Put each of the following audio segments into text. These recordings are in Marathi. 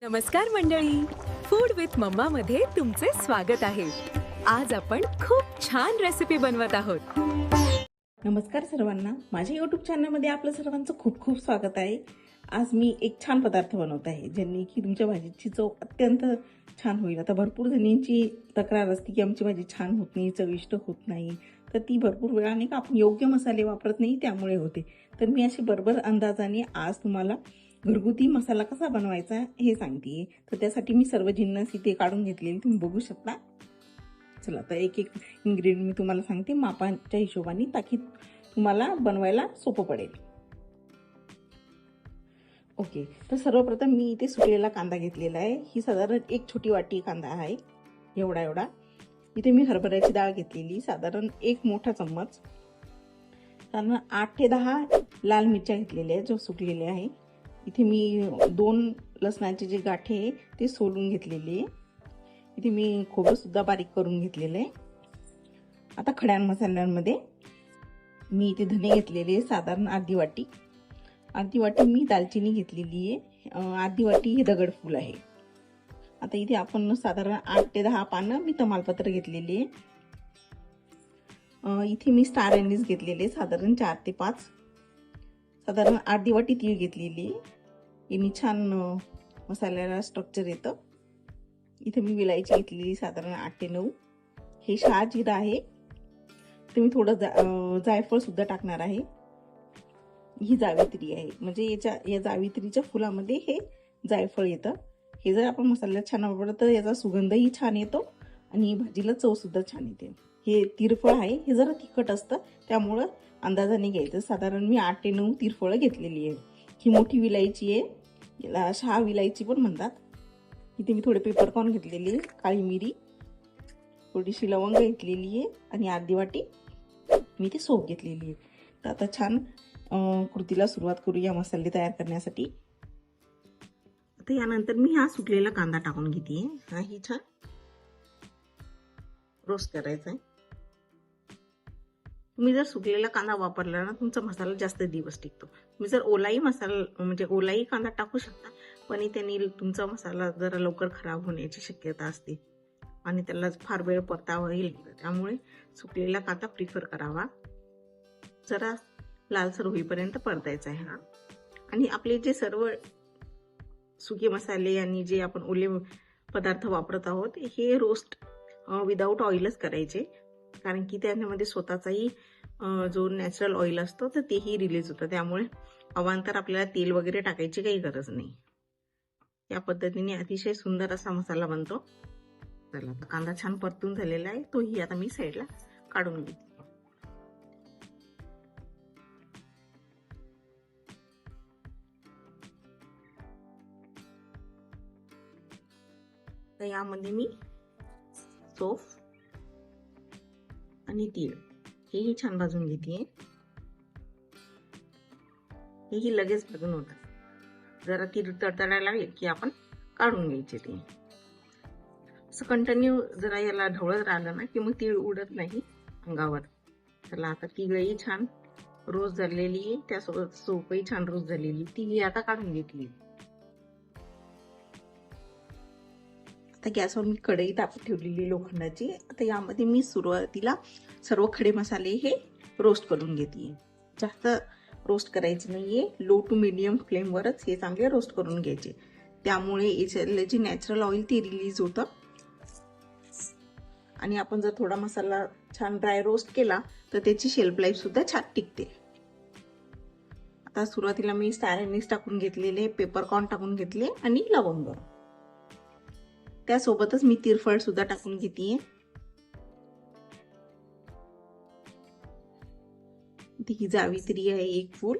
नमस्कार मंडळी, फूड विथ मम्मा मध्ये तुमचे स्वागत आहे. आज आपण खूप छान रेसिपी बनवत आहोत. नमस्कार सर्वांना, माझ्या यूट्यूब चॅनलमध्ये आपलं सर्वांचं खूप खूप स्वागत आहे. आज मी एक छान पदार्थ बनवत आहे ज्यांनी की तुमच्या भाजीची चव अत्यंत छान होईल. आता भरपूर जणींची तक्रार असते की आमची भाजी छान होत नाही, चविष्ट होत नाही, तर ती भरपूर वेळा नाही का आपण योग्य मसाले वापरत नाही त्यामुळे होते. तर मी अशी बरोबर अंदाजाने आज तुम्हाला घरगुती मसाला कसा बनवायचा हे सांगते. तर त्यासाठी मी सर्व जिन्नस इथे काढून घेतलेले तुम्ही बघू शकता. चला तर एक एक इन्ग्रेडियंट मी तुम्हाला सांगते मापाच्या हिशोबाने, ताकी तुम्हाला बनवायला सोपं पडेल. ओके, तर सर्वप्रथम मी इथे सुकलेला कांदा घेतलेला आहे. ही साधारण एक छोटी वाटी कांदा आहे, एवढा. इथे मी हरभऱ्याची डाळ घेतलेली साधारण एक मोठा चम्मच. साधारण 8 ते 10 लाल मिरच्या घेतलेल्या आहेत जो सुकलेल्या आहे. इथे मी 2 लसणाचे जे गाठे आहे ते सोलून घेतलेले आहे. इथे मी खोबरं सुद्धा बारीक करून घेतलेलं आहे. आता खड्या मसाल्यांमध्ये मी इथे धने घेतलेले साधारण अर्धी वाटी मी दालचिनी घेतलेली आहे. अर्धी वाटी हे दगडफूल आहे. आता इथे आपण साधारण 8 ते 10 पानं मी तमालपत्र घेतलेली आहे. इथे मी स्टार अॅनिस घेतलेले साधारण 4 ते 5. साधारण अर्धी वाटी तीळ घेतलेली आहे. यांनी छान मसाल्याला स्ट्रक्चर येतं. इथे मी विलायची घेतलेली साधारण 8 ते 9. हे शहाजिरा आहे. ते मी थोडं जायफळ सुद्धा टाकणार आहे. ही जावित्री आहे, म्हणजे या जावित्रीच्या फुलामध्ये हे जायफळ येतं. हे जर आपण मसाल्यात छान वापरलं तर याचा सुगंधही छान येतो आणि भाजीला चव सुद्धा छान येते. हे तिरफळ आहे, हे जरा तिखट असतं त्यामुळं अंदाजाने घ्यायचं. साधारण मी 8 ते 9 तिरफळं घेतलेली आहे. ही मोठी विलायची आहे, याला शहा विलायची पण म्हणतात. इथे मी थोडे पेपरकॉर्न घेतलेली, काळी मिरी, थोडीशी लवंग घेतलेली आहे आणि अर्धी वाटी मी ती सोप घेतलेली आहे. तर आता छान कृतीला सुरुवात करूया मसाले तयार करण्यासाठी. आता यानंतर मी हा सुकलेला कांदा टाकून घेते. हा ही छान रोस्ट करायचा आहे. तुम्ही जर सुकलेला कांदा वापरला ना तुमचा मसाला जास्त दिवस टिकतो. तुम्ही जर ओलाही मसाला म्हणजे ओलाही कांदा टाकू शकता, पण त्याने तुमचा मसाला जरा लवकर खराब होण्याची शक्यता असते आणि त्याला फार वेळ परतावाही लागतो. त्यामुळे सुकलेला कांदा प्रिफर करावा. जरा लालसर होईपर्यंत परतायचा आहे हा. आणि आपले जे सर्व सुके मसाले आणि जे आपण ओले पदार्थ वापरत आहोत हे रोस्ट विदाऊट ऑइलच करायचे, कारण की त्यामध्ये स्वतःचाही जो नॅचरल ऑइल असतो तर तेही रिलीज होतं. त्यामुळे अवांतर आपल्याला तेल वगैरे टाकायची काही गरज नाही. या पद्धतीने अतिशय सुंदर असा मसाला बनतो. चला, कांदा छान परतून झालेला आहे, तोही आता मी साईडला काढून घेते. तर यामध्ये मी सोफ आणि तीळ हेही छान भाजून घेते. हेही लगेच भाजून होतात. जरा तीळ तडतडायला लागले की आपण काढून घ्यायचे. ते असं कंटिन्यू जरा याला ढवळत राहिलं ना की मग तीळ उडत नाही अंगावर. चला, आता तीळही छान रोस्ट झालेली आहे, त्यासोबत सोपही छान रोस्ट झालेली, ती आता काढून घेतली. आता गॅसवर मी कढई तापत ठेवलेली लोखंडाची. आता यामध्ये मी सुरुवातीला सर्व खडे मसाले हे रोस्ट करून घेते. जास्त रोस्ट करायचे नाहीये, लो टू मीडियम फ्लेमवरच हे चांगले रोस्ट करून घ्यायचे. त्यामुळे याच्यातले जे नॅचरल ऑइल ते रिलीज होतं आणि आपण जर थोडा मसाला छान ड्राय रोस्ट केला तर त्याची शेल्फ लाईफ सुद्धा छान टिकते. आता सुरुवातीला मी स्टार अॅनिस टाकून घेतलेले, पेपरकॉर्न टाकून घेतले आणि लवंग, त्यासोबतच मी तिरफळ सुद्धा टाकून घेते. ही जावित्री आहे एक फूल,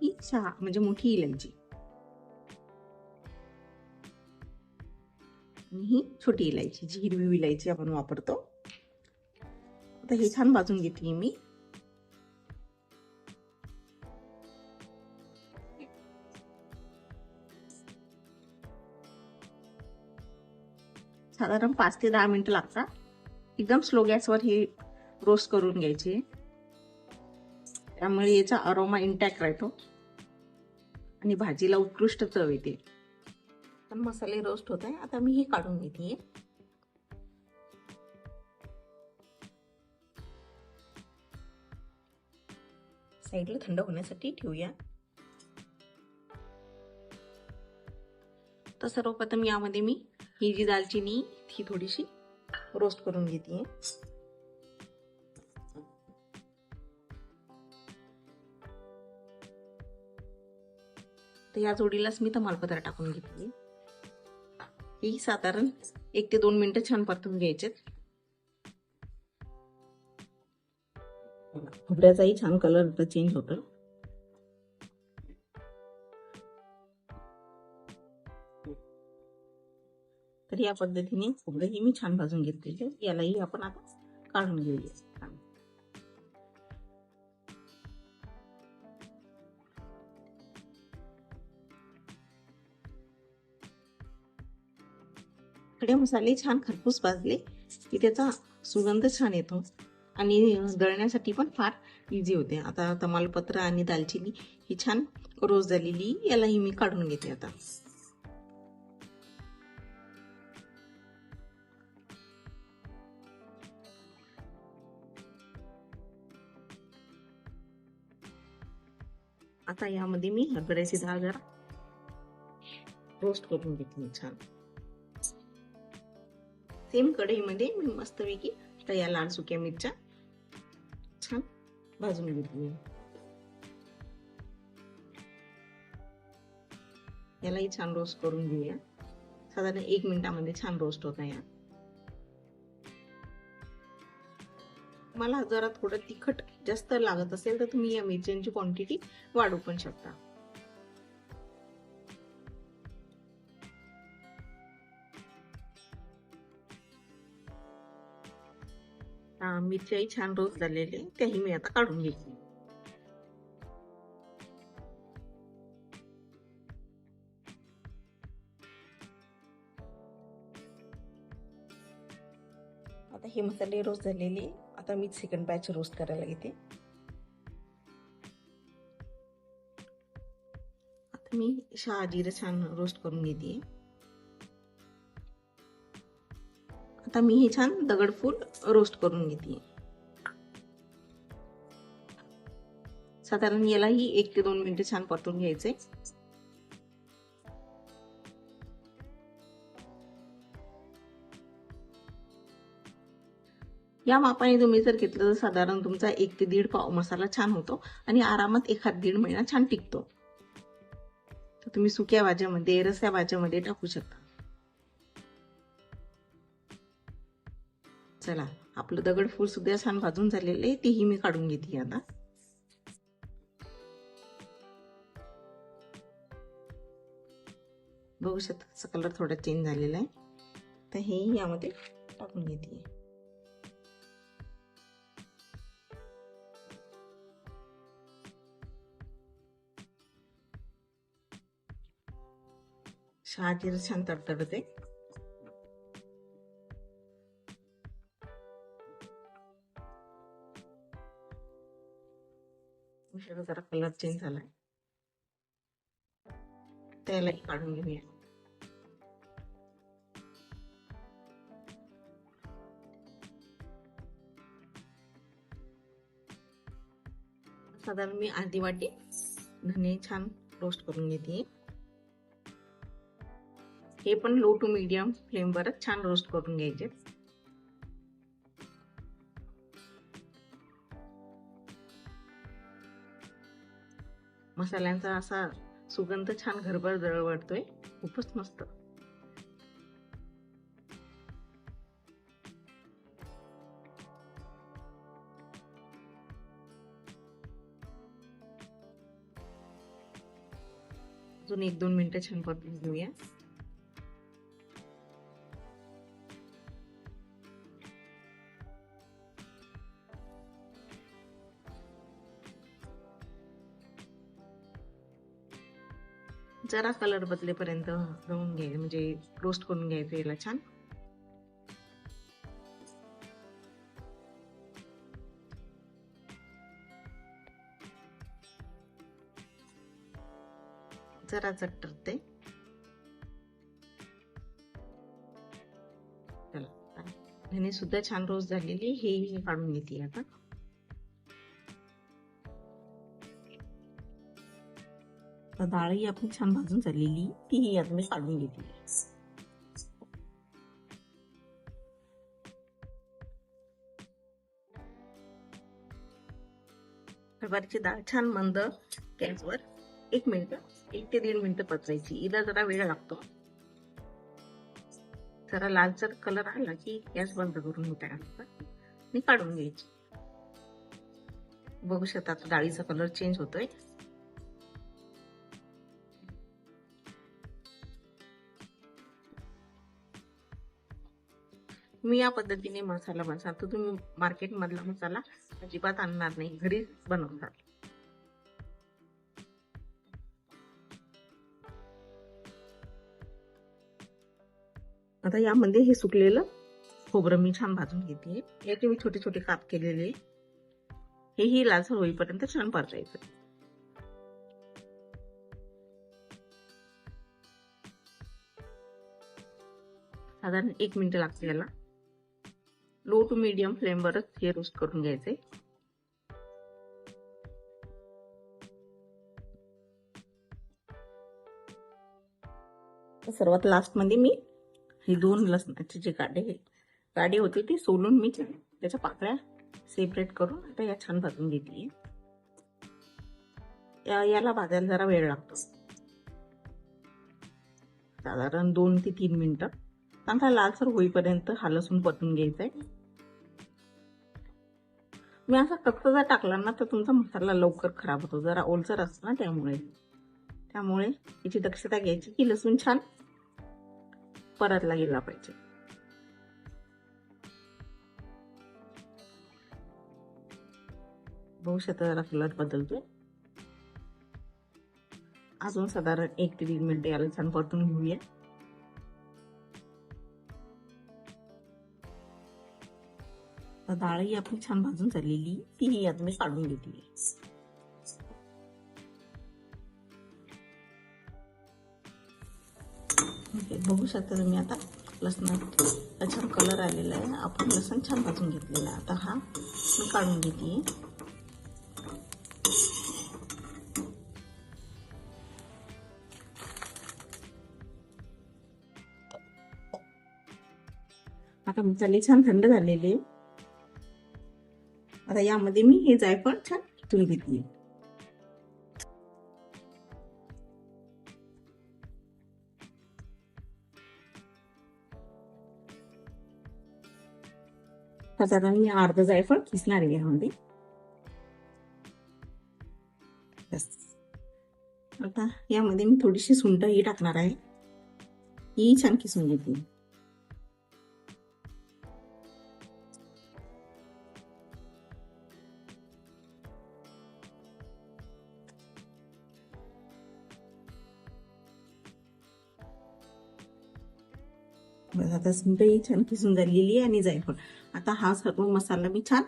ही शहा म्हणजे मोठी इलायची आणि ही छोटी इलायची जी हिरवी विलायची आपण वापरतो. आता हे छान भाजून घेते मी. साधारण 5 ते 10 मिनिटं लागतात. एकदम स्लो गॅसवर हे रोस्ट करून घ्यायचे, त्यामुळे याचा अरोमा इंटॅक्ट राहतो. आणि भाजीला उत्कृष्ट चव येते. पण मसाले रोस्ट होत आहे, आता मी हे काढून घेते. साईडला थंड होण्यासाठी ठेवूया. तर सर्वप्रथम यामध्ये मी ही जी दालचिनी ही थोडीशी रोस्ट करून घेते. तर या जोडीलाच मी तमालपत्र टाकून घेतली. ही साधारण 1 ते 2 मिनिटं छान परतून घ्यायचे. खोबऱ्याचाही छान कलर चेंज होतो. तर या पद्धतीने खोबरंही मी छान भाजून घेतलेले. यालाही आपण आता काढून घेऊया. खडे मसाले छान खरपूस भाजले की त्याचा सुगंध छान येतो आणि दळण्यासाठी पण फार इझी होते. आता तमालपत्र आणि दालचिनी ही छान रोस्ट झालेली, यालाही मी काढून घेते. आता आता यामध्ये मी हरभऱ्याची डाळ जरा रोस्ट करून घेतली छान. सेम कढईमध्ये मी मस्तपैकी या लाल सुक्या मिरच्या छान भाजून घेतली. यालाही छान रोस्ट करून घेऊया. साधारण 1 मिनिटामध्ये छान रोस्ट होत आहे. मला जरा थोडं तिखट जास्त लागत असेल तर तुम्ही या मिरच्यांची क्वांटिटी वाढवू पण शकता. मिरच्याही छान रोस्ट झालेले, त्याही मी आता काढून घेतली. आता हे मसाले रोस्ट झालेले, आता मी सेकंड बॅच रोस्ट करायला घेते. आता मी शहाजिरं छान रोस्ट करून घेते. आता मी हे छान दगडफूल रोस्ट करून घेते. साधारण यालाही 1 ते 2 मिनिटं छान परतून घ्यायचे. या मापाने तुम्ही जर घेतलं तर साधारण तुमचा 1 ते 1.5 पाव मसाला छान होतो आणि आरामात 1-1.5 महिना छान टिकतो. तर तुम्ही सुक्या भाज्यामध्ये, रस्या भाज्यामध्ये टाकू शकता. चला, आपलं दगडफूल सुद्धा छान भाजून झालेले, तेही मी काढून घेते. आता बघू शकता त्याचा कलर थोडा चेंज झालेला आहे. तर हे यामध्ये टाकून घेते. शहाजिरं छान तडतडते. जरा कलर चेंज झालाय, त्यालाही काढून घेऊया. साधारण मी अर्धी वाटी धने छान रोस्ट करून घेते. हे पण लो टू मीडियम फ्लेमवर छान रोस्ट करून घ्यायचे. मसाल्यांचा असा सुगंध छान घरभर दरवळतोय, खूपच मस्त. अजून 1-2 मिनिटं छान परतून घेऊया. जरा कलर बदलेपर्यंत तळून घ्यायचे, म्हणजे रोस्ट करून घ्यायचं याला छान. जरा चटरते. चला, ह्याने सुद्धा छान रोस्ट झालेली, हे मी काढून घेते आता. डाळही आपली छान भाजून झालेली, तीही आता मी काढून घेतली. हरभऱ्याची डाळ छान मंद गॅसवर 1 ते 1.5 मिनिटं परतायची. हिला जरा वेळ लागतो. जरा लालसर कलर आला की गॅस बंद करून टाकायचा आणि काढून घ्यायची. बघू शकता आता डाळीचा कलर चेंज होतोय. मी या पद्धतीने मसाला बनवतो. तुम्ही मार्केट मधला मसाला अजिबात आणणार नाही, घरीच बनवतात. आता यामध्ये हे सुकलेलं खोबरं मी छान भाजून घेते. याचे मी छोटे छोटे काप केलेले, हेही लालसर होईपर्यंत छान परतायचं. साधारण 1 मिनिट लागते याला. लो टू मीडियम फ्लेमवरच हे रोस्ट करून घ्यायचे. सर्वात लास्ट मध्ये मी हे 2 लसणाचे जे गाडे होते ते सोलून मी त्याच्या पाकळ्या सेपरेट करून आता या छान भाजून घेतली. याला भाजायला जरा वेळ लागतो, साधारण 2 ते 3 मिनिटं. चांगला लालसर होईपर्यंत हा लसूण परतून घ्यायचाय. मी असा कच्चा जर टाकला ना तर तुमचा मसाला लवकर खराब होतो, जरा ओलसर असतो ना, त्यामुळे याची दक्षता घ्यायची की लसूण छान परतला गेला पाहिजे. बघू शकता जरा कलर बदलतोय. अजून साधारण 1 ते 1.5 मिनिट याला छान परतून घेऊया. डाळही आपली छान भाजून झालेली, तीही आता मी काढून घेतली. बघू शकता तुम्ही आता लसणात छान कलर आलेला आहे. आपण लसण छान भाजून घेतलेला आहे. आता हा मी काढून घेते. आता मसाले छान थंड झालेले. आता यामध्ये मी हे जायफळ छान किसून घेतली. साधारण मी अर्ध जायफळ किसणार आहे यामध्ये. आता यामध्ये मी थोडीशी सुंठ ही टाकणार आहे, ही छान किसून घेतली. आता सुंठही छान किसून झालेली आहे आणि जायफळ. आता हा सर्व मसाला मी छान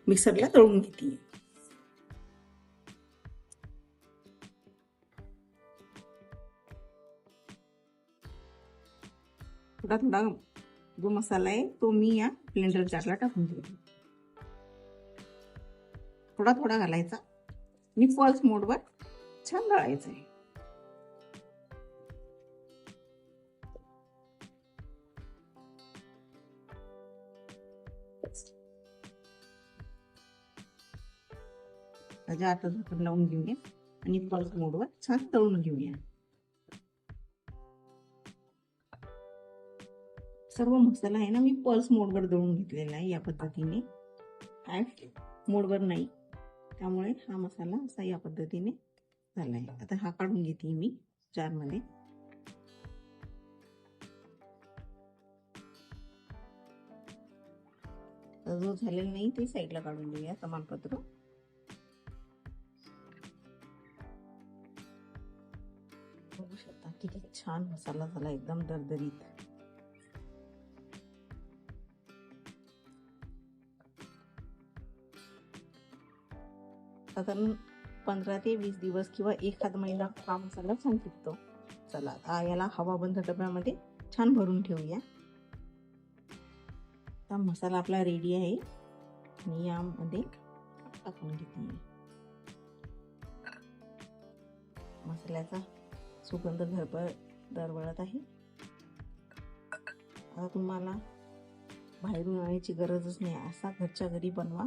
मिक्सरला तळून घेतली. थोडा थोडा जो मसाला आहे तो मी या ब्लेंडर जारला टाकून घेते. थोडा थोडा घालायचा आणि पल्स मोडवर छान दळायचं आहे. आता झाकण लावून घेऊया आणि पल्स मोडवर छान तळून घेऊया. सर्व मसाला आहे ना मी पल्स मोडवर दळून घेतलेला आहे. या पद्धतीने हाय मोडवर नाही, त्यामुळे हा मसाला असा या पद्धतीने झालाय. आता हा काढून घेते मी जार मध्ये. जो झालेला नाही ते साईडला काढून घेऊया तमालपत्र. बघू शकता किती छान मसाला झाला, एकदम दरदरीत. साधारण 15 ते 20 दिवस किंवा एखाद महिना हा मसाला छान टिकतो. चला याला हवाबंद डब्यामध्ये छान भरून ठेवूया. आता मसाला आपला रेडी आहे. मी यामध्ये टाकून घेते. मसाल्याचा सुगंध दरवळत आहे. आता तुम्हाला बाहेरून आणायची गरजच नाही. असा घरच्या घरी बनवा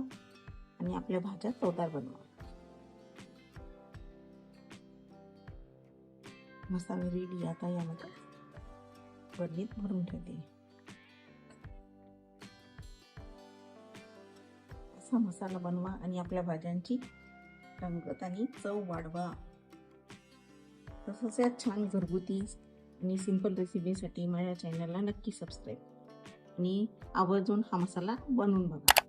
आणि आपल्या भाज्या चवदार बनवा. मसाला रेडी. आता यामध्ये बरणीत भरून ठेवते. असा मसाला बनवा आणि आपल्या भाज्यांची रंगत आणि चव वाढवा. तसंच या छान घरगुती आणि सिंपल रेसिपीसाठी माझ्या चॅनलला नक्की सबस्क्राईब आणि आवर्जून हा मसाला बनवून बघा.